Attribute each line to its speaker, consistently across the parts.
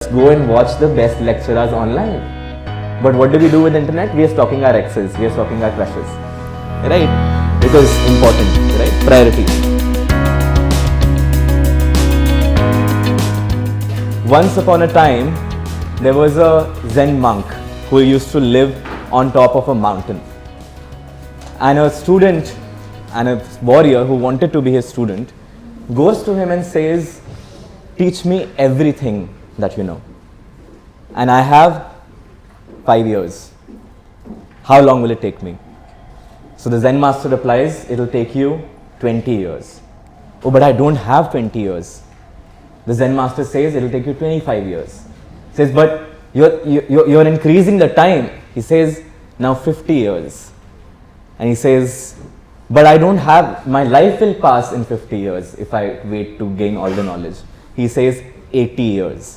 Speaker 1: Go and watch the best lecturers online. But what do we do with the internet? We are stalking our exes, we are stalking our crushes, right? Because important, right? Priorities. Once upon a time, there was a Zen monk who used to live on top of a mountain. And a student and a warrior who wanted to be his student goes to him and says, "Teach me everything that you know. And I have 5 years. How long will it take me?" So the Zen master replies, "It will take you 20 years. "Oh, but I don't have 20 years. The Zen master says, "It will take you 25 years. Says, "But you're increasing the time." He says, "Now 50 years. And he says, "But I don't have, my life will pass in 50 years if I wait to gain all the knowledge." He says, 80 years.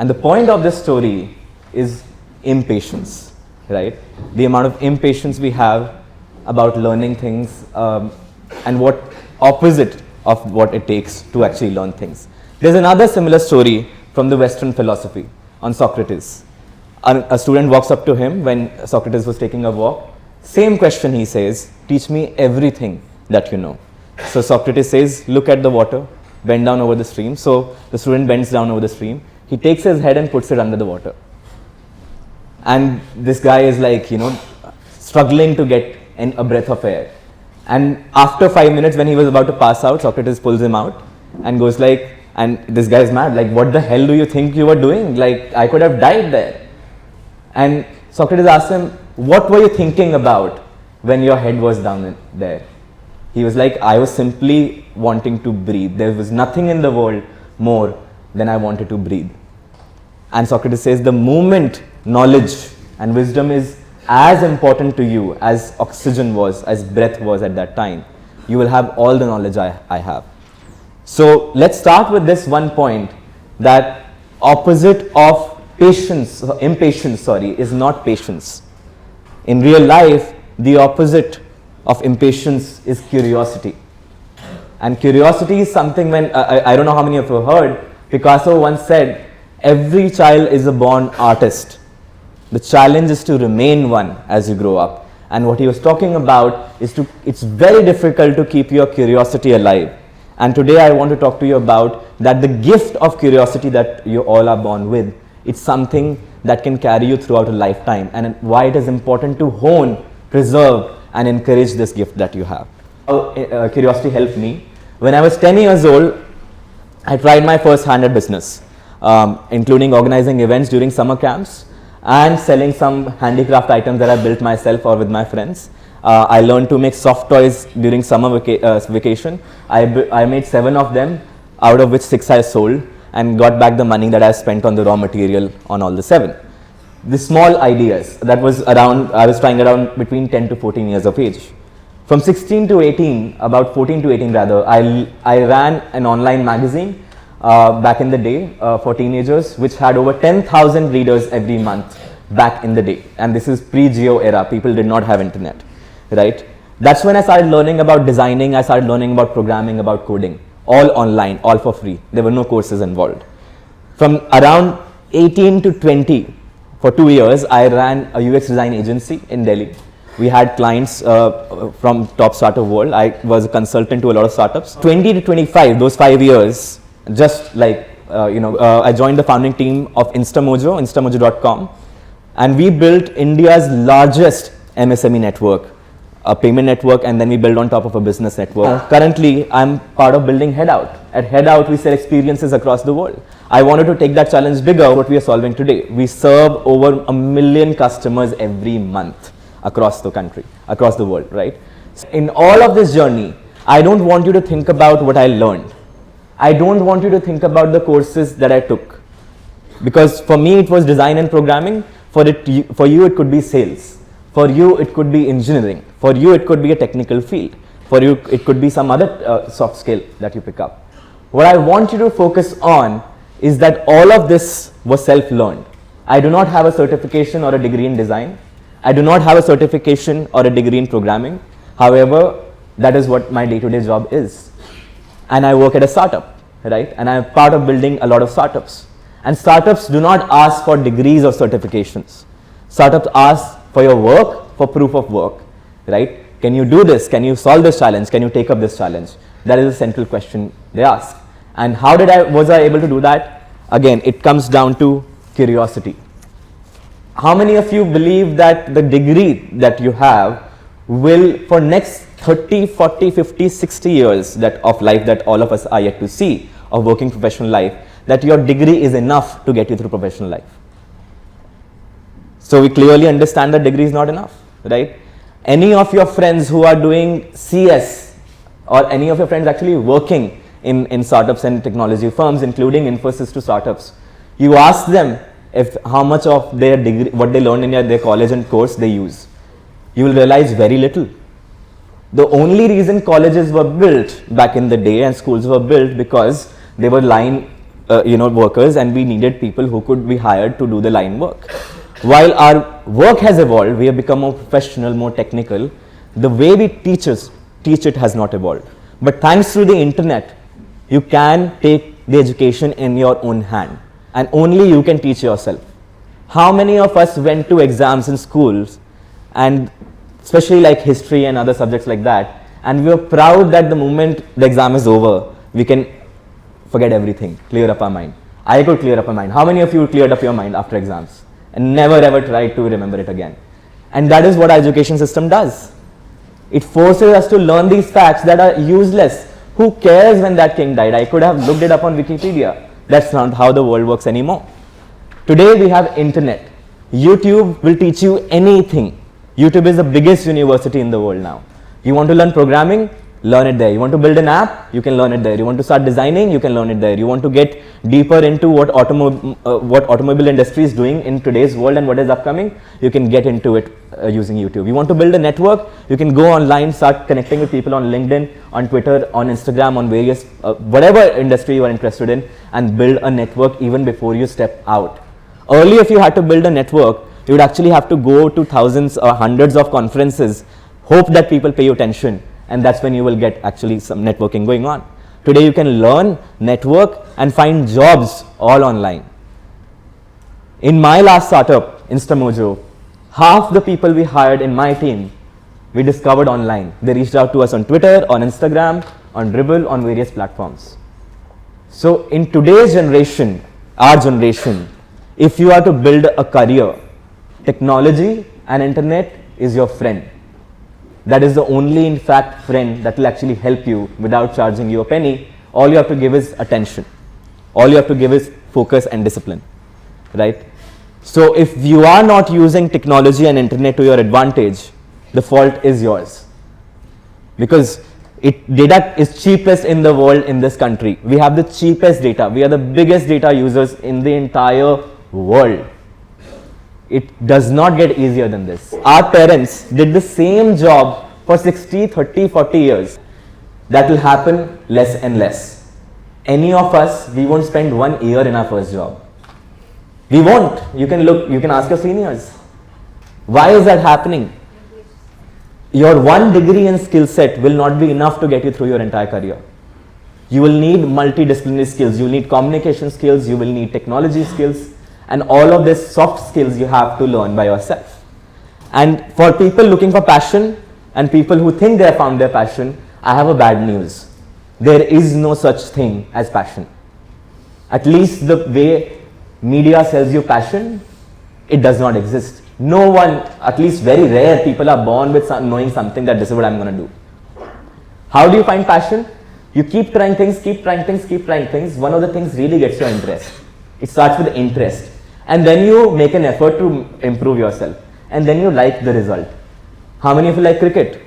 Speaker 1: And the point of this story is impatience, right? The amount of impatience we have about learning things and what opposite of what it takes to actually learn things. There's another similar story from the Western philosophy on Socrates. A student walks up to him when Socrates was taking a walk. Same question he says, "Teach me everything that you know." So Socrates says, "Look at the water, bend down over the stream." So the student bends down over the stream. He takes his head and puts it under the water. And this guy is like, struggling to get in a breath of air. And after 5 minutes, when he was about to pass out, Socrates pulls him out and goes like, and this guy is mad, like, "What the hell do you think you were doing? Like, I could have died there." And Socrates asks him, "What were you thinking about when your head was down there?" He was like, "I was simply wanting to breathe. There was nothing in the world more than I wanted to breathe." And Socrates says, the moment knowledge and wisdom is as important to you as oxygen was, as breath was at that time, you will have all the knowledge I have. So let's start with this one point, that opposite of impatience, is not patience. In real life, the opposite of impatience is curiosity. And curiosity is something when, I don't know how many of you have heard, Picasso once said, "Every child is a born artist. The challenge is to remain one as you grow up." And what he was talking about is it's very difficult to keep your curiosity alive. And today I want to talk to you about that the gift of curiosity that you all are born with, it's something that can carry you throughout a lifetime, and why it is important to hone, preserve, and encourage this gift that you have. Curiosity helped me. When I was 10 years old, I tried my first handed business, including organizing events during summer camps and selling some handicraft items that I built myself or with my friends. I learned to make soft toys during summer vacation. I made 7 of them, out of which 6 I sold, and got back the money that I spent on the raw material on all the 7. The small ideas, that was around, I was trying around between 10 to 14 years of age. From 16 to 18, about 14 to 18 rather, I ran an online magazine back in the day for teenagers, which had over 10,000 readers every month back in the day. And this is pre-Geo era, people did not have internet, right? That's when I started learning about designing, I started learning about programming, about coding, all online, all for free. There were no courses involved. From around 18 to 20, for 2 years, I ran a UX design agency in Delhi. We had clients from top startup world. I was a consultant to a lot of startups. 20 to 25, those 5 years, just like, I joined the founding team of Instamojo.com, and we built India's largest MSME network, a payment network, and then we build on top of a business network. Currently, I'm part of building Headout. At Headout, we sell experiences across the world. I wanted to take that challenge bigger, what we are solving today. We serve over 1 million customers every month across the country, across the world, right? In all of this journey, I don't want you to think about what I learned. I don't want you to think about the courses that I took. Because for me, it was design and programming. For you, it could be sales. For you, it could be engineering. For you, it could be a technical field. For you, it could be some other soft skill that you pick up. What I want you to focus on is that all of this was self-learned. I do not have a certification or a degree in design. I do not have a certification or a degree in programming. However, that is what my day-to-day job is. And I work at a startup, right? And I'm part of building a lot of startups. And startups do not ask for degrees or certifications. Startups ask for your work, for proof of work, right? Can you do this? Can you solve this challenge? Can you take up this challenge? That is a central question they ask. And how was I able to do that? Again, it comes down to curiosity. How many of you believe that the degree that you have will, for next 30, 40, 50, 60 years of life that all of us are yet to see, of working professional life, that your degree is enough to get you through professional life? So we clearly understand that degree is not enough, right? Any of your friends who are doing CS, or any of your friends actually working in startups and technology firms, including Infosys to startups, you ask them how much of their degree, what they learned in their college and course they use. You will realize very little. The only reason colleges were built back in the day and schools were built because they were line workers, and we needed people who could be hired to do the line work. While our work has evolved, we have become more professional, more technical. The way we teach it has not evolved. But thanks to the internet, you can take the education in your own hand, and only you can teach yourself. How many of us went to exams in schools, and especially like history and other subjects like that, and we were proud that the moment the exam is over, we can forget everything, clear up our mind. I could clear up my mind. How many of you cleared up your mind after exams and never ever tried to remember it again? And that is what our education system does. It forces us to learn these facts that are useless. Who cares when that king died? I could have looked it up on Wikipedia. That's not how the world works anymore. Today we have internet. YouTube will teach you anything. YouTube is the biggest university in the world now. You want to learn programming? Learn it there. You want to build an app? You can learn it there. You want to start designing? You can learn it there. You want to get deeper into what automobile industry is doing in today's world and what is upcoming? You can get into it using YouTube. You want to build a network? You can go online, start connecting with people on LinkedIn, on Twitter, on Instagram, on various, whatever industry you are interested in, and build a network even before you step out. Earlier, if you had to build a network, you would actually have to go to thousands or hundreds of conferences, hope that people pay you attention, and that's when you will get actually some networking going on. Today you can learn, network, and find jobs all online. In my last startup, InstaMojo, half the people we hired in my team, we discovered online. They reached out to us on Twitter, on Instagram, on Dribbble, on various platforms. So in today's generation, our generation, if you are to build a career, technology and internet is your friend. That is the only, in fact, friend that will actually help you without charging you a penny. All you have to give is attention. All you have to give is focus and discipline, right? So if you are not using technology and internet to your advantage, the fault is yours. Because data is cheapest in the world in this country. We have the cheapest data. We are the biggest data users in the entire world. It does not get easier than this. Our parents did the same job for 60, 30, 40 years. That will happen less and less. Any of us, we won't spend 1 year in our first job. We won't. You can ask your seniors. Why is that happening? Your one degree and skill set will not be enough to get you through your entire career. You will need multidisciplinary skills. You will need communication skills. You will need technology skills. And all of these soft skills you have to learn by yourself. And for people looking for passion and people who think they have found their passion, I have a bad news. There is no such thing as passion. At least the way media sells you passion, it does not exist. No one, at least very rare people are born with knowing something that this is what I'm going to do. How do you find passion? You keep trying things, keep trying things, keep trying things. One of the things really gets your interest. It starts with interest. And then you make an effort to improve yourself. And then you like the result. How many of you like cricket?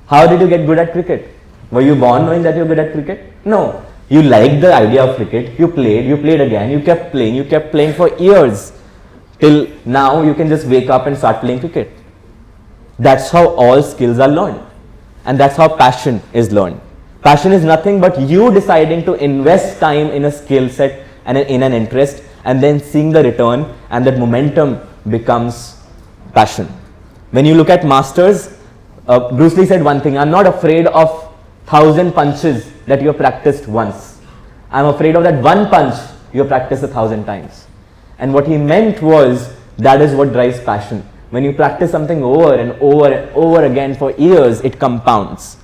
Speaker 1: How did you get good at cricket? Were you born knowing that you're good at cricket? No. You liked the idea of cricket. You played again. You kept playing for years. Till now you can just wake up and start playing cricket. That's how all skills are learned. And that's how passion is learned. Passion is nothing but you deciding to invest time in a skill set and in an interest, and then seeing the return, and that momentum becomes passion. When you look at masters, Bruce Lee said one thing: I'm not afraid of 1,000 punches that you have practiced once. I'm afraid of that one punch you have practiced 1,000 times. And what he meant was, that is what drives passion. When you practice something over and over and over again for years, it compounds.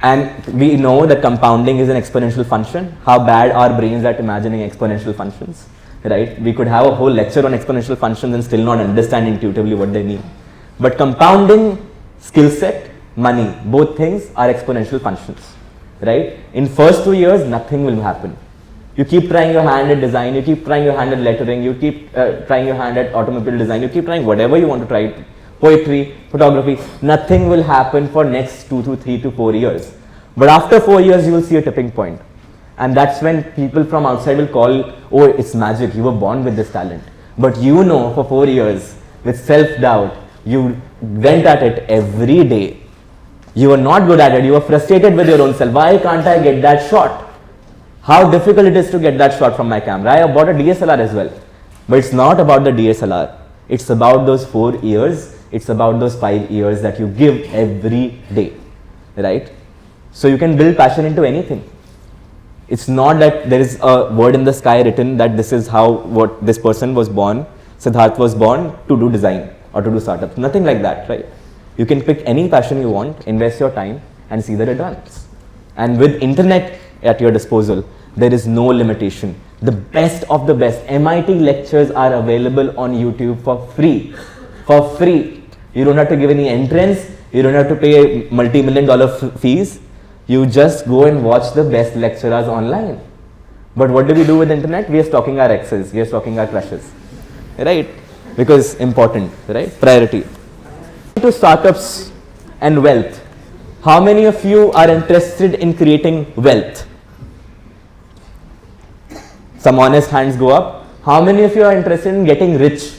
Speaker 1: And we know that compounding is an exponential function. How bad our brains at imagining exponential functions, right? We could have a whole lecture on exponential functions and still not understand intuitively what they mean. But compounding, skill set, money, both things are exponential functions, right? In first 2 years, nothing will happen. You keep trying your hand at design, you keep trying your hand at lettering, you keep trying your hand at automobile design, you keep trying whatever you want to try, poetry, photography, nothing will happen for next 2 to 3 to 4 years. But after 4 years, you will see a tipping point. And that's when people from outside will call, oh, it's magic, you were born with this talent. But you know, for 4 years, with self-doubt, you went at it every day. You were not good at it, you were frustrated with your own self. Why can't I get that shot? How difficult it is to get that shot from my camera. I bought a DSLR as well. But it's not about the DSLR. It's about those 4 years. It's about those 5 years that you give every day, right? So you can build passion into anything. It's not that there is a word in the sky written that this is how what this person was born, Siddharth was born to do design or to do startups. Nothing like that, right? You can pick any passion you want, invest your time and see the returns. And with internet at your disposal, there is no limitation. The best of the best MIT lectures are available on YouTube for free. For free. You don't have to give any entrance. You don't have to pay multi-million-dollar fees. You just go and watch the best lecturers online. But what do we do with internet? We are stalking our exes. We are stalking our crushes. Right? Because important, right? Priority. To startups and wealth. How many of you are interested in creating wealth? Some honest hands go up. How many of you are interested in getting rich?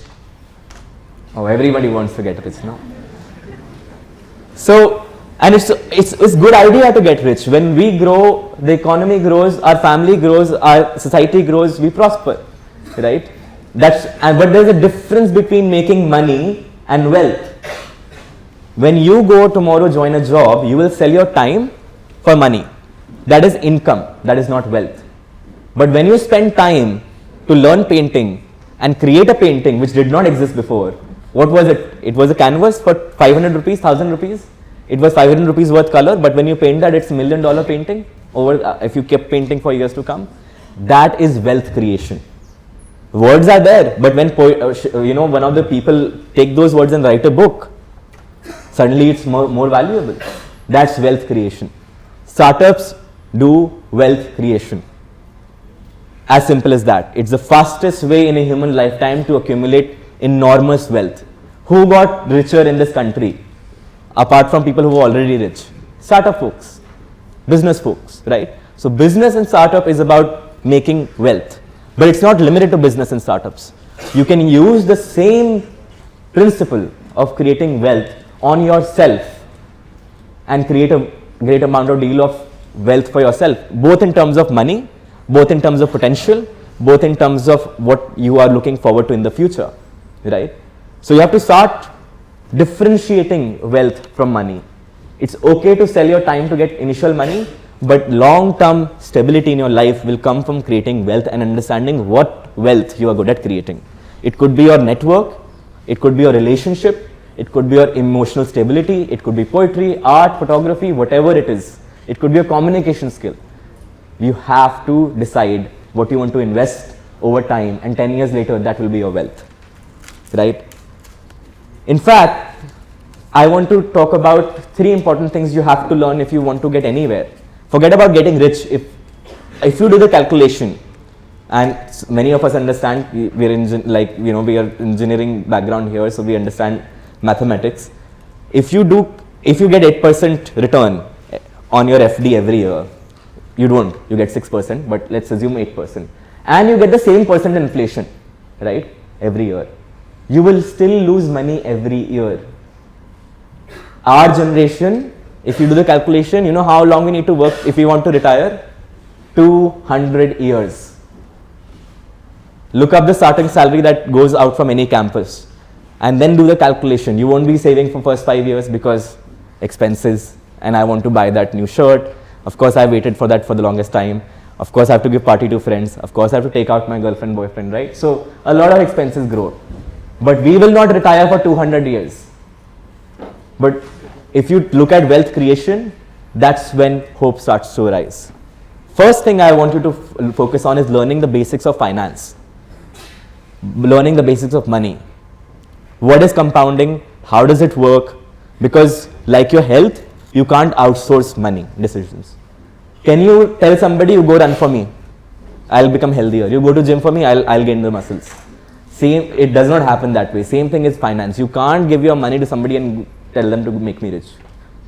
Speaker 1: Oh, everybody wants to get rich now. So, and it's good idea to get rich. When we grow, the economy grows, our family grows, our society grows, we prosper, right? But there's a difference between making money and wealth. When you go tomorrow join a job, you will sell your time for money. That is income, that is not wealth. But when you spend time to learn painting and create a painting which did not exist before, what was it? It was a canvas for 500 rupees, 1000 rupees. It was 500 rupees worth color, but when you paint that, it's $1 million painting. If you kept painting for years to come, that is wealth creation. Words are there, but when one of the people take those words and write a book, suddenly it's more valuable. That's wealth creation. Startups do wealth creation. As simple as that. It's the fastest way in a human lifetime to accumulate enormous wealth. Who got richer in this country? Apart from people who are already rich. Startup folks. Business folks, right? So business and startup is about making wealth. But it's not limited to business and startups. You can use the same principle of creating wealth on yourself and create a great amount of deal of wealth for yourself, both in terms of money, both in terms of potential, both in terms of what you are looking forward to in the future, right? So you have to start differentiating wealth from money. It's okay to sell your time to get initial money, but long-term stability in your life will come from creating wealth and understanding what wealth you are good at creating. It could be your network, it could be your relationship, it could be your emotional stability, it could be poetry, art, photography, whatever it is. It could be a communication skill. You have to decide what you want to invest over time, and 10 years later that will be your wealth, right? In fact, I want to talk about 3 important things you have to learn if you want to get anywhere. Forget about getting rich. If you do the calculation, and many of us understand, we are engineering background here, so we understand mathematics. If you get 8% return on your FD every year, you don't, you get 6%, but let's assume 8%, and you get the same percent inflation, right, every year, you will still lose money every year. Our generation, if you do the calculation, you know how long we need to work if we want to retire? 200 years. Look up the starting salary that goes out from any campus and then do the calculation. You won't be saving for first 5 years because expenses, and I want to buy that new shirt. Of course, I waited for that for the longest time. Of course, I have to give party to friends. Of course, I have to take out my girlfriend, boyfriend, right? So a lot of expenses grow. But we will not retire for 200 years. But if you look at wealth creation, that's when hope starts to rise. First thing I want you to focus on is learning the basics of finance. Learning the basics of money. What is compounding? How does it work? Because like your health, you can't outsource money decisions. Can you tell somebody, you go run for me, I'll become healthier. You go to gym for me, I'll gain the muscles. Same, it does not happen that way. Same thing is finance. You can't give your money to somebody and tell them to make me rich,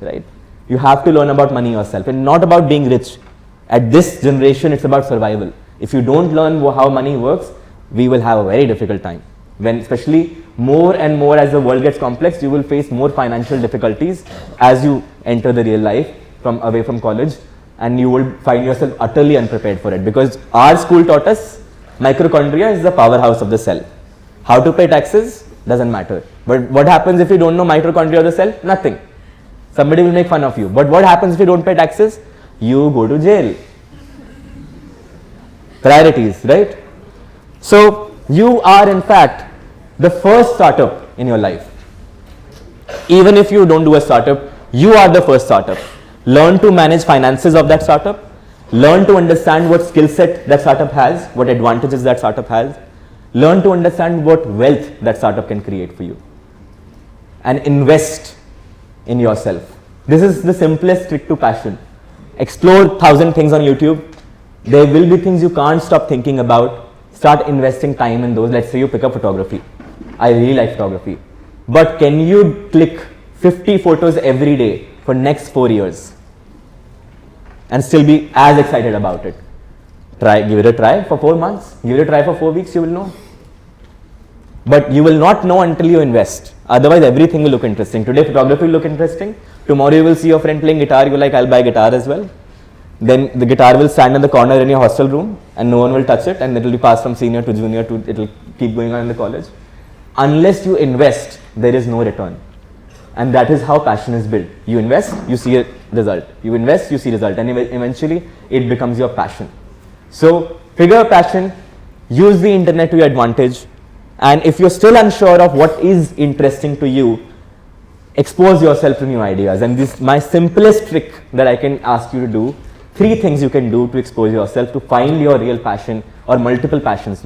Speaker 1: right? You have to learn about money yourself, and not about being rich. At this generation, it's about survival. If you don't learn how money works, we will have a very difficult time. When especially more and more as the world gets complex, you will face more financial difficulties as you enter the real life from away from college, and you will find yourself utterly unprepared for it, because our school taught us mitochondria is the powerhouse of the cell. How to pay taxes doesn't matter. But what happens if you don't know mitochondria of the cell? Nothing. Somebody will make fun of you. But what happens if you don't pay taxes? You go to jail. Priorities, right? So you are in fact the first startup in your life. Even if you don't do a startup, you are the first startup. Learn to manage finances of that startup. Learn to understand what skill set that startup has, what advantages that startup has. Learn to understand what wealth that startup can create for you. And invest in yourself. This is the simplest trick to passion. Explore 1,000 things on YouTube. There will be things you can't stop thinking about. Start investing time in those. Let's say you pick up photography. I really like photography. But can you click 50 photos every day for next 4 years and still be as excited about it? Give it a try for 4 months. Give it a try for 4 weeks, you will know. But you will not know until you invest. Otherwise, everything will look interesting. Today, photography will look interesting. Tomorrow, you will see your friend playing guitar. You're like, I'll buy guitar as well. Then the guitar will stand in the corner in your hostel room and no one will touch it, and it will be passed from senior to junior to, it will keep going on in the college. Unless you invest, there is no return. And that is how passion is built. You invest, you see a result. You invest, you see result. And eventually, it becomes your passion. So figure a passion, use the internet to your advantage, and if you're still unsure of what is interesting to you, expose yourself to new ideas. And this my simplest trick that I can ask you to do, 3 things you can do to expose yourself to find your real passion or multiple passions.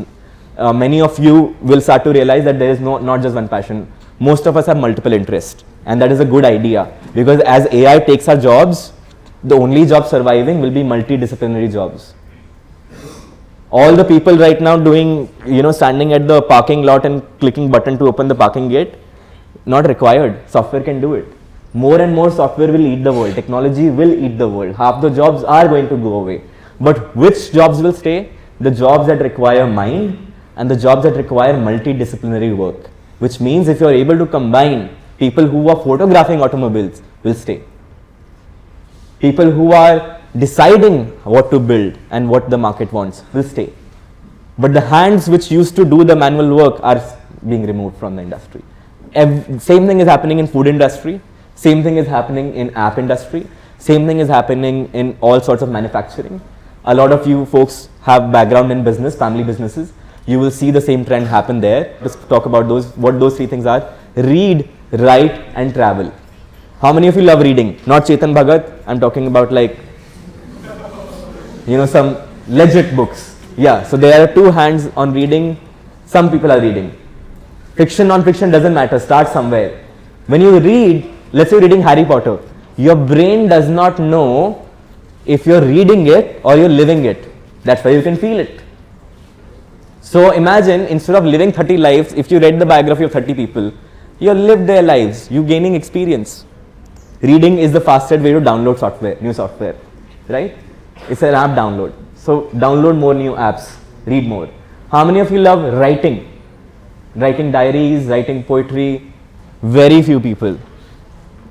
Speaker 1: Many of you will start to realize that there is not just one passion. Most of us have multiple interests, and that is a good idea, because as AI takes our jobs, the only job surviving will be multidisciplinary jobs. All the people right now doing, standing at the parking lot and clicking button to open the parking gate, not required. Software can do it. More and more software will eat the world. Technology will eat the world. Half the jobs are going to go away. But which jobs will stay? The jobs that require mind and the jobs that require multidisciplinary work. Which means if you are able to combine, people who are photographing automobiles will stay. People who are deciding what to build and what the market wants will stay. But the hands which used to do the manual work are being removed from the industry. Same thing is happening in food industry. Same thing is happening in app industry. Same thing is happening in all sorts of manufacturing. A lot of you folks have background in business, family businesses. You will see the same trend happen there. Let's talk about what those 3 things are. Read, write, and travel. How many of you love reading? Not Chetan Bhagat. I'm talking about some legit books. Yeah, so there are 2 hands on reading. Some people are reading. Fiction, non-fiction doesn't matter. Start somewhere. When you read, let's say you're reading Harry Potter, your brain does not know if you're reading it or you're living it. That's why you can feel it. So imagine, instead of living 30 lives, if you read the biography of 30 people, you lived their lives, you gaining experience. Reading is the fastest way to download software, new software, right? It's an app download. So download more new apps, read more. How many of you love writing? Writing diaries, writing poetry? Very few people.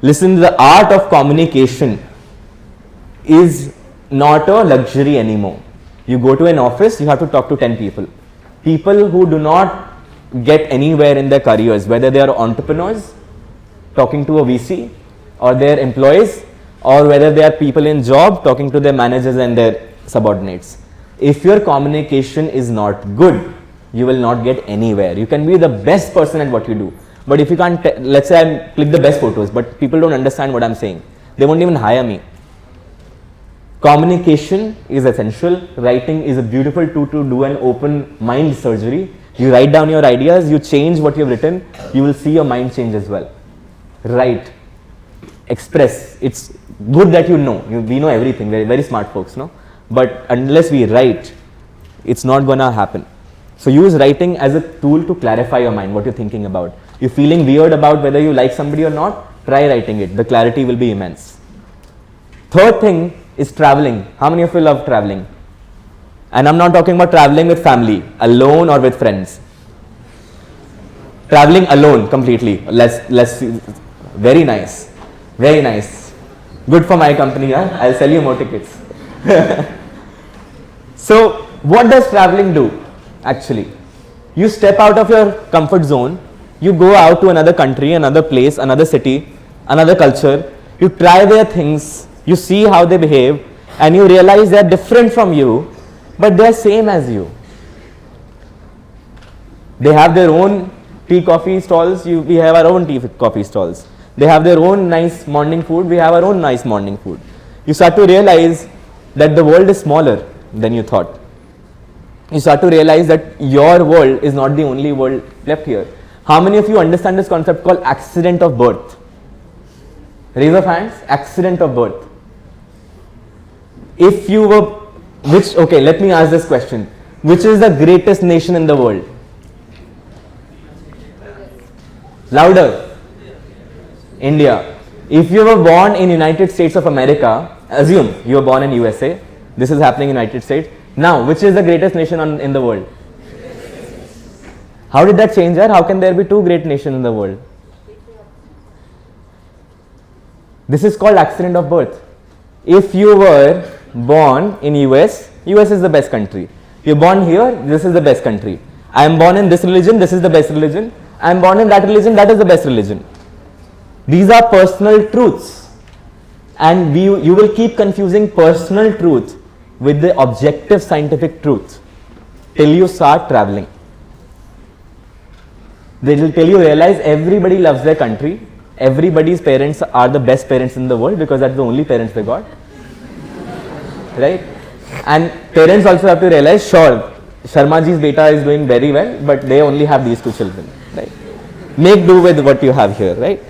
Speaker 1: Listen, the art of communication is not a luxury anymore. You go to an office, you have to talk to 10 people. People who do not get anywhere in their careers, whether they are entrepreneurs, talking to a VC, or their employees, or whether they are people in job, talking to their managers and their subordinates. If your communication is not good, you will not get anywhere. You can be the best person at what you do, but if you can't, let's say I click the best photos, but people don't understand what I'm saying, they won't even hire me. Communication is essential. Writing is a beautiful tool to do an open mind surgery. You write down your ideas, you change what you've written, you will see your mind change as well. Write, express. It's good that you know. We know everything. We're very smart folks, no? But unless we write, it's not gonna happen. So use writing as a tool to clarify your mind, what you're thinking about. You're feeling weird about whether you like somebody or not, try writing it. The clarity will be immense. Third thing is traveling. How many of you love traveling? And I'm not talking about traveling with family, alone or with friends. Traveling alone completely. Let's very nice. Very nice. Good for my company, huh? I'll sell you more tickets. So, what does traveling do actually? You step out of your comfort zone, you go out to another country, another place, another city, another culture, you try their things, you see how they behave, and you realize they are different from you, but they are same as you. They have their own tea coffee stalls, we have our own tea coffee stalls. They have their own nice morning food, we have our own nice morning food. You start to realize that the world is smaller than you thought. You start to realize that your world is not the only world left here. How many of you understand this concept called accident of birth? Raise of hands. Accident of birth. If you were, okay, let me ask this question. Which is the greatest nation in the world? Louder. India. If you were born in United States of America, assume you were born in USA, this is happening in United States. Now, which is the greatest nation in the world? How did that change that? How can there be two great nations in the world? This is called accident of birth. If you were born in US is the best country. You're born here, this is the best country. I am born in this religion, this is the best religion. I am born in that religion, that is the best religion. These are personal truths. And you will keep confusing personal truth with the objective scientific truth till you start traveling. They will tell you realize everybody loves their country. Everybody's parents are the best parents in the world because that's the only parents they got. Right? And parents also have to realize, sure, Sharmaji's beta is doing very well, but they only have these two children. Right? Make do with what you have here. Right?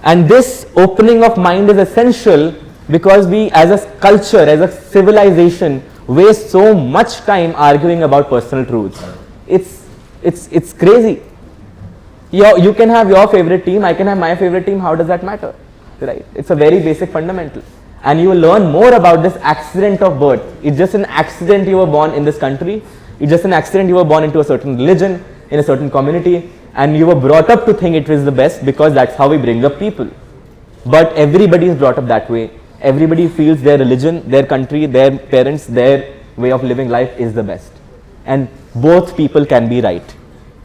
Speaker 1: And this opening of mind is essential because we as a culture, as a civilization, waste so much time arguing about personal truths. It's crazy. You can have your favorite team, I can have my favorite team, how does that matter? Right? It's a very basic fundamental. And you will learn more about this accident of birth. It's just an accident you were born in this country. It's just an accident you were born into a certain religion, in a certain community, and you were brought up to think it was the best because that's how we bring up people. But everybody is brought up that way. Everybody feels their religion, their country, their parents, their way of living life is the best. And both people can be right.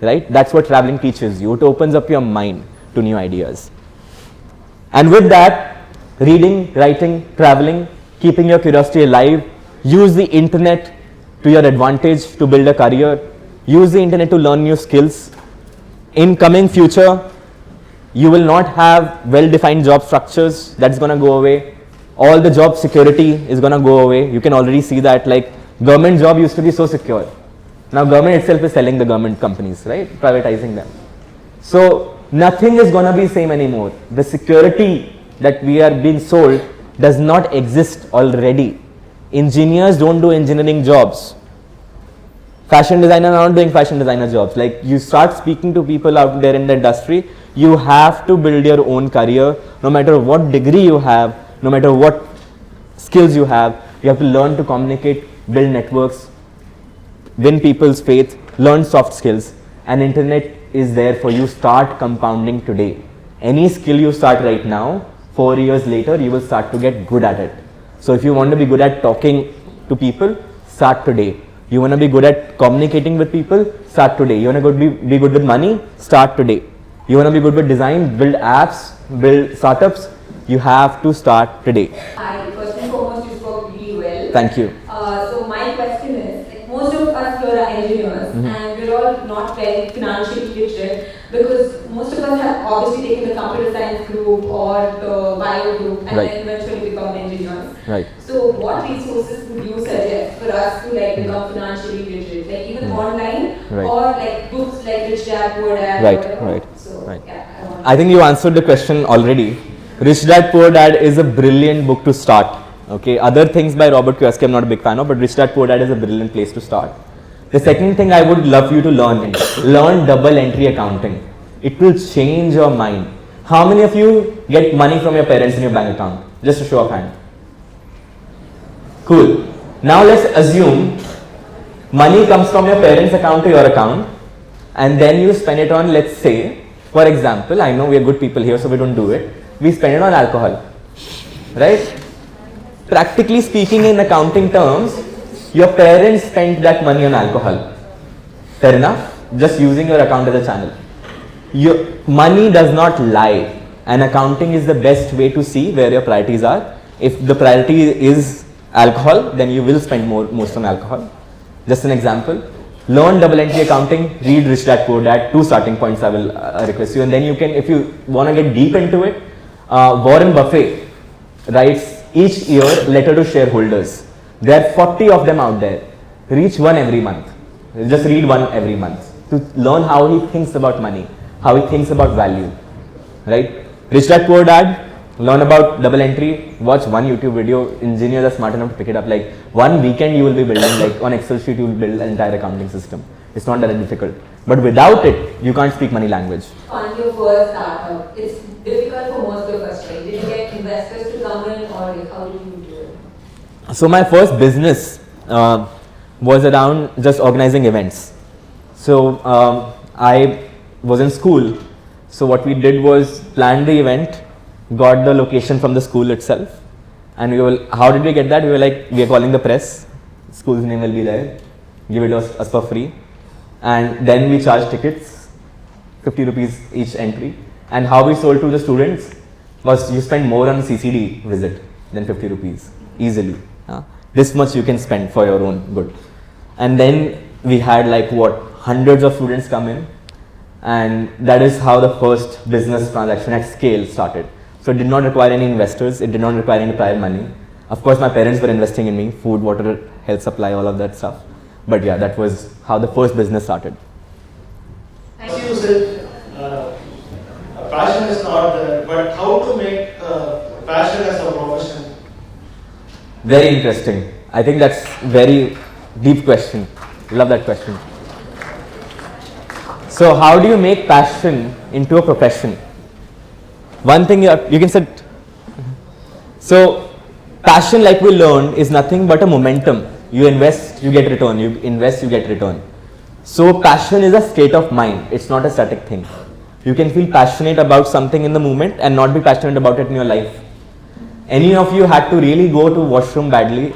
Speaker 1: Right? That's what traveling teaches you. It opens up your mind to new ideas. And with that, reading, writing, traveling, keeping your curiosity alive, use the internet to your advantage to build a career, use the internet to learn new skills. In coming future, you will not have well-defined job structures. That's going to go away. All the job security is going to go away. You can already see that, like government job used to be so secure. Now government itself is selling the government companies, right? Privatizing them. So nothing is going to be same anymore. The security that we are being sold does not exist already. Engineers don't do engineering jobs. Fashion designers are not doing fashion designer jobs. Like you start speaking to people out there in the industry, you have to build your own career. No matter what degree you have, no matter what skills you have to learn to communicate, build networks, win people's faith, learn soft skills, and internet is there for you. Start compounding today. Any skill you start right now, 4 years later, you will start to get good at it. So if you want to be good at talking to people, start today. You want to be good at communicating with people, start today. You want to be good with money, start today. You want to be good with design, build apps, build startups, you have to start today.
Speaker 2: Hi, first and foremost, you spoke really well.
Speaker 1: Thank you.
Speaker 2: So my question is, engineers and we're all not very financially literate because most of us have obviously taken the computer science group or the bio group and
Speaker 1: Right.
Speaker 2: then eventually become engineers.
Speaker 1: Right.
Speaker 2: So what resources would you suggest for us to like become financially literate? Like even online
Speaker 1: Right.
Speaker 2: or like books like Rich Dad Poor Dad
Speaker 1: Right,
Speaker 2: or whatever?
Speaker 1: right,
Speaker 2: So
Speaker 1: right.
Speaker 2: yeah,
Speaker 1: I think you answered the question already. Rich Dad Poor Dad is a brilliant book to start. Okay, other things by Robert Kiyosaki I'm not a big fan of, but Rich Dad Poor Dad is a brilliant place to start. The second thing I would love you to learn double entry accounting. It will change your mind. How many of you get money from your parents in your bank account? Just a show of hand. Cool. Now let's assume money comes from your parents' account to your account and then you spend it on, let's say, for example, I know we are good people here so we don't do it. We spend it on alcohol. Right? Practically speaking, in accounting terms, your parents spent that money on alcohol. Fair enough? Just using your account as a channel. Your money does not lie, and accounting is the best way to see where your priorities are. If the priority is alcohol, then you will spend most on alcohol. Just an example. Learn double entry accounting, read Rich Dad Poor Dad, 2 starting points I will request you, and then you can, if you want to get deep into it, Warren Buffett writes each year letter to shareholders. There are 40 of them out there. Reach one every month. Just read one every month to learn how he thinks about money, how he thinks about value. Right? Rich Dad Poor Dad, learn about double entry, watch one YouTube video, engineers are smart enough to pick it up. Like one weekend you will be building, like on Excel sheet you will build an entire accounting system. It's not that difficult. But without it, you can't speak money language.
Speaker 2: On your first startup, it's difficult for most of us, right? Did you get investors to come in or like, how did you do it?
Speaker 1: So my first business was around just organizing events. So I was in school. So what we did was plan the event, got the location from the school itself, and we were, how did we get that? We were like, we are calling the press, school's name will be there, give it us for free, and then we charged tickets, 50 rupees each entry, and how we sold to the students was you spend more on CCD visit than 50 rupees, easily. This much you can spend for your own good. And then we had like what, hundreds of students come in, and that is how the first business transaction at scale started. So it did not require any investors, it did not require any prior money. Of course my parents were investing in me, food, water, health supply, all of that stuff. But yeah, that was how the first business started.
Speaker 3: As you said, passion is not there, but how to make passion as a profession?
Speaker 1: Very interesting. I think that's very deep question. Love that question. So how do you make passion into a profession? One thing you can say. So passion, like we learned, is nothing but a momentum. You invest, you get return. You invest, you get return. So passion is a state of mind. It's not a static thing. You can feel passionate about something in the moment and not be passionate about it in your life. Any of you had to really go to washroom badly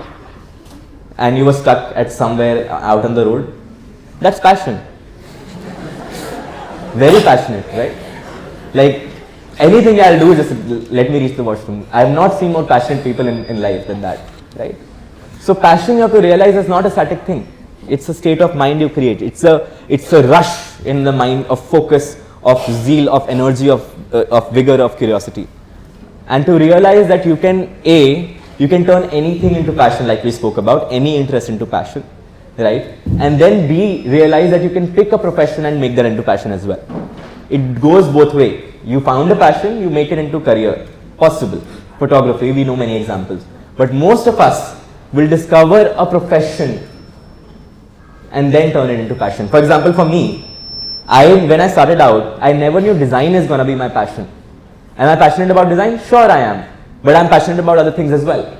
Speaker 1: and you were stuck at somewhere out on the road? That's passion. Very passionate, right? Like anything I'll do, just let me reach the washroom. I have not seen more passionate people in life than that, right? So passion, you have to realize, is not a static thing. It's a state of mind you create. It's a rush in the mind of focus, of zeal, of energy, of vigor, of curiosity. And to realize that you can turn anything into passion, like we spoke about, any interest into passion, right? And then realize that you can pick a profession and make that into passion as well. It goes both ways. You found a passion, you make it into career. Possible. Photography, we know many examples. But most of us will discover a profession and then turn it into passion. For example, for me, when I started out, I never knew design is going to be my passion. Am I passionate about design? Sure I am. But I'm passionate about other things as well.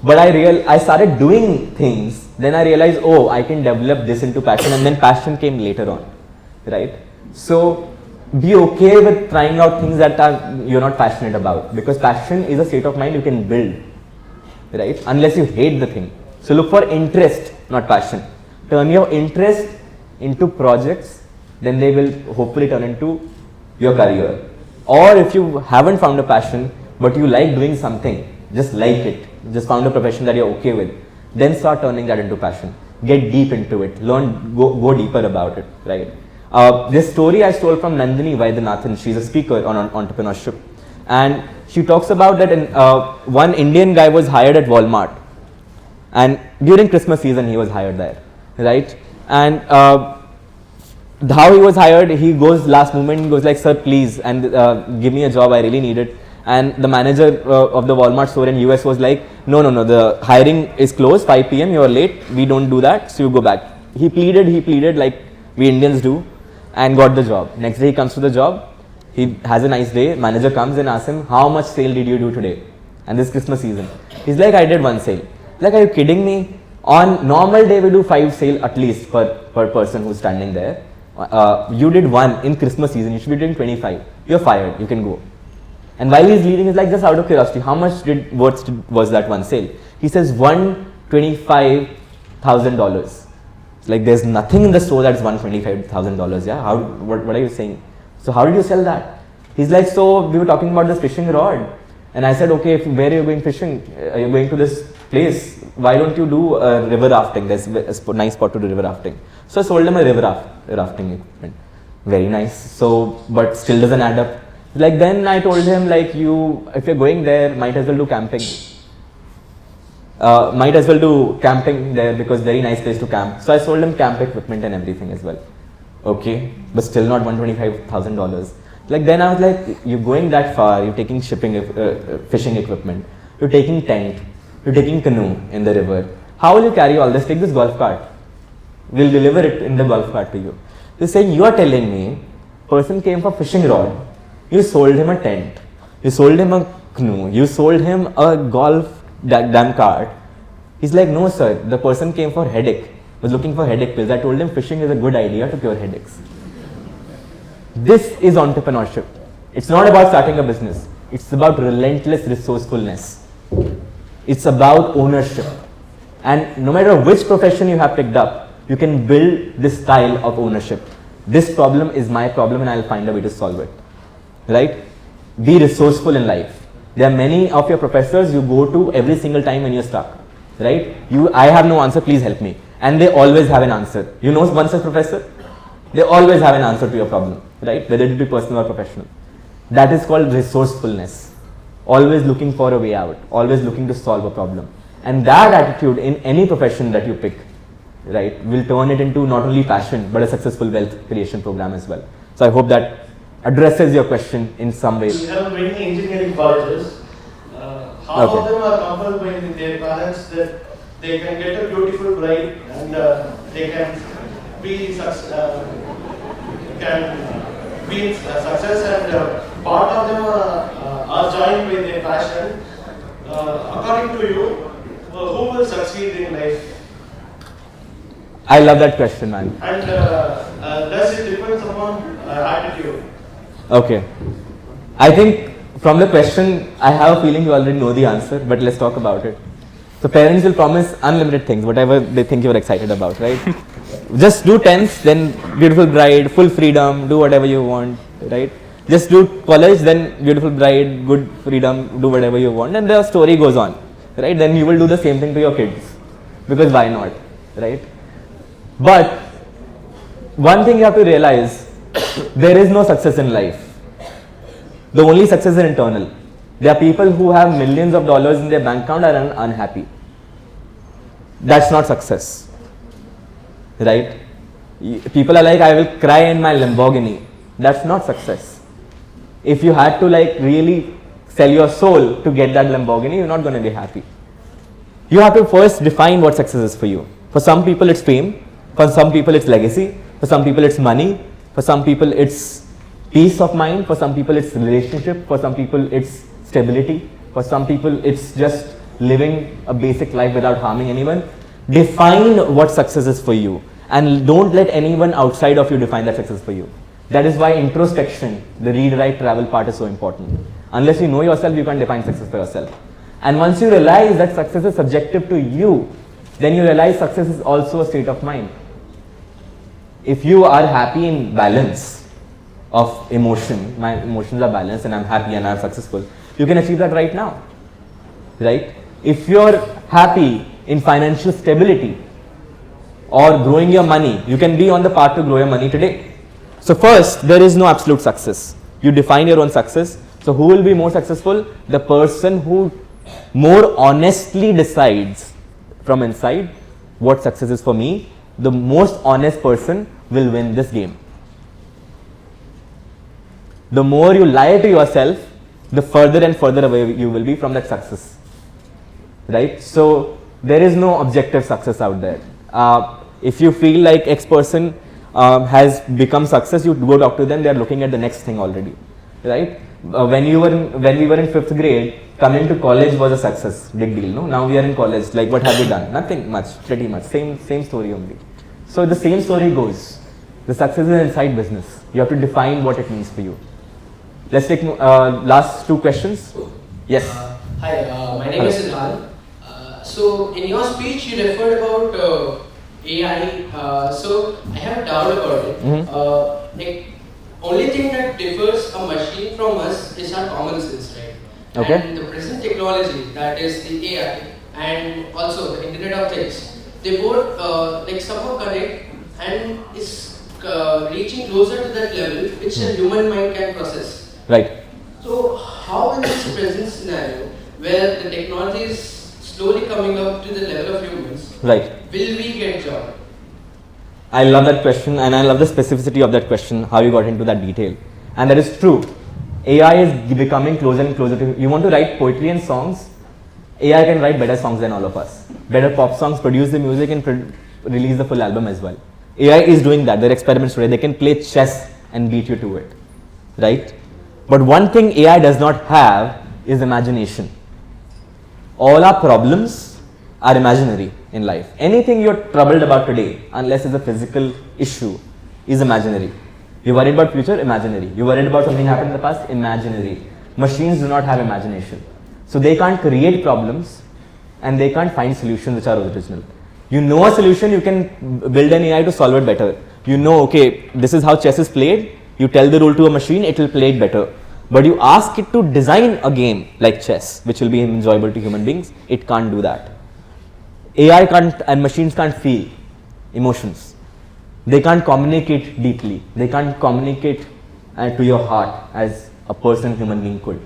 Speaker 1: But I started doing things, then I realized, oh, I can develop this into passion, and then passion came later on, right? So be okay with trying out things that you're not passionate about, because passion is a state of mind you can build, right? Unless you hate the thing. So look for interest, not passion. Turn your interest into projects, then they will hopefully turn into your career. Or if you haven't found a passion, but you like doing something, just like it, just found a profession that you're okay with, then start turning that into passion. get deep into it, go deeper about it, right? This story I stole from Nandini Vaidyanathan. She's a speaker on entrepreneurship, and she talks about that one Indian guy was hired at Walmart, and during Christmas season he was hired there, right? And how he was hired, he goes last moment, goes like, sir, please, and give me a job, I really need it. And the manager of the Walmart store in US was like, no, the hiring is closed, 5 p.m, you are late, we don't do that, so you go back. He pleaded like we Indians do, and got the job. Next day he comes to the job, he has a nice day, manager comes and asks him, how much sale did you do today? And this Christmas season. He's like, I did 1 sale. Like, are you kidding me? On normal day we do 5 sale at least per person who's standing there. You did 1 in Christmas season, you should be doing 25. You're fired, you can go. And while he's leaving, he's like, just out of curiosity, how much was that 1 sale? He says $125,000. Like, there's nothing in the store that's $125,000. Yeah, what are you saying? So how did you sell that? He's like, so we were talking about this fishing rod, and I said, okay, where are you going fishing? Are you going to this place? Why don't you do river rafting? There's a nice spot to do river rafting. So I sold him a river rafting equipment. Very nice. So, but still doesn't add up. Like, then I told him, like, if you're going there, might as well do camping. Might as well do camping there because very nice place to camp. So I sold him camp equipment and everything as well. Okay, but still not $125,000. Like, then I was like, you're going that far, you're taking fishing equipment, you're taking tent, you're taking canoe in the river. How will you carry all this? Take this golf cart. We'll deliver it in the golf cart to you. They're saying, you are telling me, person came for fishing rod, you sold him a tent, you sold him a canoe, you sold him a golf damn cart. He's like, no sir, the person came for headache, was looking for headache pills. I told him fishing is a good idea to cure headaches. This is entrepreneurship. It's not about starting a business. It's about relentless resourcefulness. It's about ownership. And no matter which profession you have picked up, you can build this style of ownership. This problem is my problem and I'll find a way to solve it. Right? Be resourceful in life. There are many of your professors you go to every single time when you're stuck. Right? I have no answer, please help me. And they always have an answer. You know one such professor? They always have an answer to your problem. Right? Whether it be personal or professional. That is called resourcefulness. Always looking for a way out. Always looking to solve a problem. And that attitude in any profession that you pick, right, will turn it into not only passion, but a successful wealth creation program as well. So I hope that addresses your question in some way.
Speaker 3: We have many engineering colleges. Half of them are compelled by their parents that they can get a beautiful bride and they can be success and part of them are joined by their passion. According to you, who will succeed in life?
Speaker 1: I love that question, man.
Speaker 3: And does it depend upon attitude?
Speaker 1: Okay. I think from the question, I have a feeling you already know the answer, but let's talk about it. So parents will promise unlimited things, whatever they think you're excited about, right? Just do 10th, then beautiful bride, full freedom, do whatever you want, right? Just do college, then beautiful bride, good freedom, do whatever you want, and the story goes on, right? Then you will do the same thing to your kids, because why not, right? But one thing you have to realize, there is no success in life. The only success is internal. There are people who have millions of dollars in their bank account and are unhappy. That's not success, right? People are like, I will cry in my Lamborghini. That's not success. If you had to like really sell your soul to get that Lamborghini, you're not going to be happy. You have to first define what success is for you. For some people it's fame, for some people it's legacy, for some people it's money, for some people it's peace of mind, for some people it's relationship, for some people it's stability, for some people it's just living a basic life without harming anyone. Define what success is for you and don't let anyone outside of you define that success for you. That is why introspection, the read, write, travel part is so important. Unless you know yourself, you can't define success for yourself. And once you realize that success is subjective to you, then you realize success is also a state of mind. If you are happy in balance of emotion, my emotions are balanced and I'm happy and I'm successful, you can achieve that right now, right? If you're happy in financial stability, or growing your money, you can be on the path to grow your money today. So first, there is no absolute success. You define your own success. So who will be more successful? The person who more honestly decides from inside what success is for me. The most honest person will win this game. The more you lie to yourself, the further and further away you will be from that success. Right? So there is no objective success out there. If you feel like X person has become success, you go talk to them, they are looking at the next thing already. Right? When we were in 5th grade, coming to college was a success, big deal. No? Now we are in college, like what have we done? Nothing much, pretty much, same story only. So the same story goes. The success is inside business. You have to define what it means for you. Let's take last 2 questions. Yes.
Speaker 4: Hi, my name is Ilhan. So in your speech you referred about AI. So I have a doubt about it. Like, only thing that differs a machine from us is our common sense, right?
Speaker 1: Okay.
Speaker 4: And the present technology, that is the AI, and also the Internet of Things, they both like somehow connect and is reaching closer to that level which the human mind can process.
Speaker 1: Right.
Speaker 4: So how in this present scenario where the technology is slowly coming up to the level of humans,
Speaker 1: Right.
Speaker 4: will we get job?
Speaker 1: I love that question, and I love the specificity of that question, how you got into that detail. And that is true. AI is becoming closer and closer to you. Want to write poetry and songs? AI can write better songs than all of us. Better pop songs, produce the music and release the full album as well. AI is doing that. There are experiments today. They can play chess and beat you to it. Right? But one thing AI does not have is imagination. All our problems are imaginary in life. Anything you're troubled about today, unless it's a physical issue, is imaginary. You're worried about future? Imaginary. You're worried about something happened in the past? Imaginary. Machines do not have imagination. So they can't create problems and they can't find solutions which are original. You know a solution, you can build an AI to solve it better. You know, okay, this is how chess is played. You tell the rule to a machine, it will play it better. But you ask it to design a game like chess, which will be enjoyable to human beings, it can't do that. AI can't and machines can't feel emotions. They can't communicate deeply. They can't communicate to your heart as a person, human being could.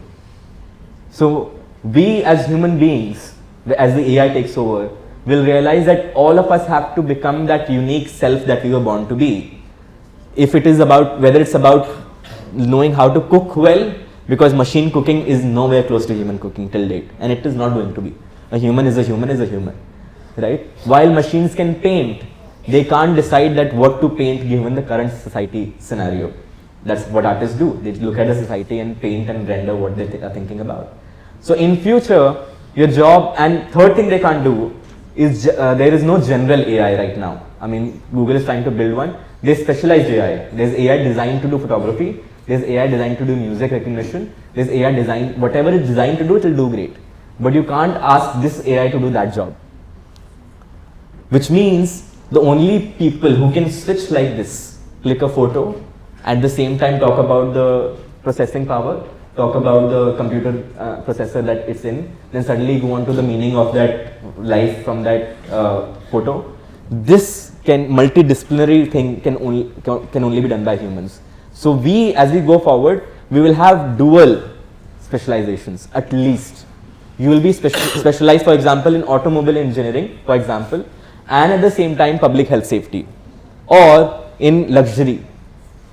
Speaker 1: So we as human beings, as the AI takes over, will realize that all of us have to become that unique self that we were born to be. If it is about, whether it's about knowing how to cook well, because machine cooking is nowhere close to human cooking till date, and it is not going to be. A human is a human is a human, right? While machines can paint, they can't decide that what to paint given the current society scenario. That's what artists do. They look at the society and paint and render what they are thinking about. So in future, your job, and third thing they can't do is there is no general AI right now. I mean, Google is trying to build one. There's specialized AI. There's AI designed to do photography. There's AI designed to do music recognition. There's AI designed, whatever it's designed to do, it will do great. But you can't ask this AI to do that job. Which means the only people who can switch like this, click a photo, at the same time talk about the processing power, talk about the computer processor that it's in, then suddenly go on to the meaning of that life from that photo. This multidisciplinary thing can only be done by humans. So we, as we go forward, we will have dual specializations at least. You will be specialized, for example, in automobile engineering, for example, and at the same time public health safety, or in luxury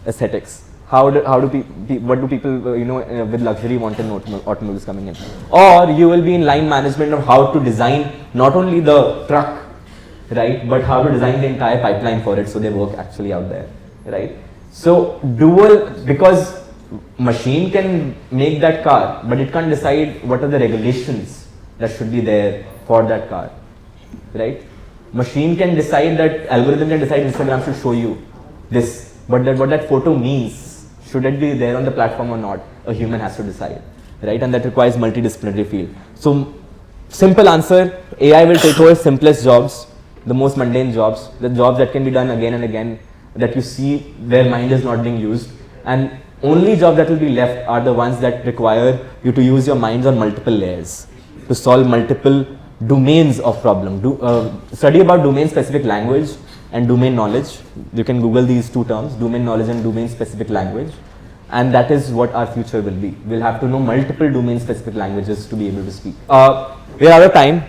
Speaker 1: aesthetics. What do people with luxury want in automobiles coming in? Or you will be in line management of how to design not only the truck, right, but how to design the entire pipeline for it so they work actually out there, right? So dual, because machine can make that car, but it can't decide what are the regulations that should be there for that car, right? Machine can decide that, algorithm can decide Instagram should show you this, but what that photo means, should it be there on the platform or not, a human has to decide, right? And that requires multidisciplinary field. So simple answer, AI will take over simplest jobs, the most mundane jobs, the jobs that can be done again and again, that you see where mind is not being used, and only jobs that will be left are the ones that require you to use your minds on multiple layers to solve multiple domains of problem. Study about domain specific language, and domain knowledge. You can Google these two terms, domain knowledge and domain specific language. And that is what our future will be. We'll have to know multiple domain specific languages to be able to speak. We're out of time.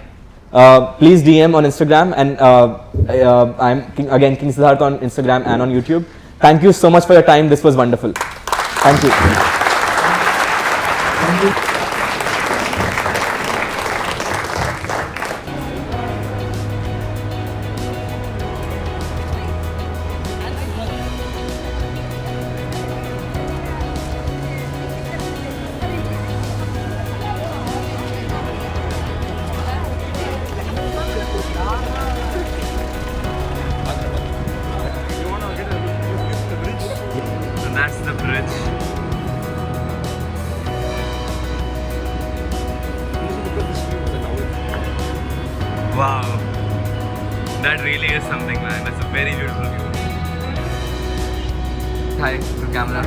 Speaker 1: Please DM on Instagram, and I'm again King Siddharth on Instagram and on YouTube. Thank you so much for your time. This was wonderful. Thank you. So that's the bridge. Wow, that really is something, man. That's a very beautiful view. Hi to camera.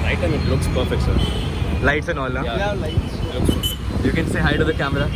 Speaker 5: Light and it looks perfect, sir.
Speaker 1: Lights and all, huh?
Speaker 5: Yeah, lights.
Speaker 1: You can say hi to the camera.